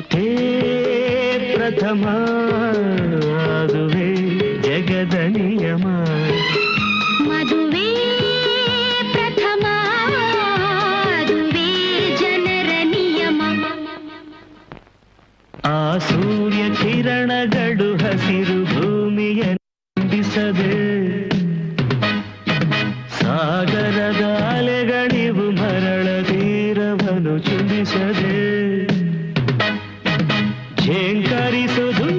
ಹೇ ಪ್ರಥಮ ಅದುವೇ ಜಗದ ನಿಯಮ ಮದುವೆ ಪ್ರಥಮ ಅದುವೇ ಜನರ ನಿಯಮ ಆ ಸೂರ್ಯ ಕಿರಣಗಳು ಹಸಿರು ಭೂಮಿಯನ್ನು ತುಂಬಿಸದೆ ಸಾಗರದ ಅಲೆಗಳಿವು ಮರಳ ತೀರವನ್ನು ಚುಂಬಿಸದೆ ಝೇಂಕರಿಸುವುದು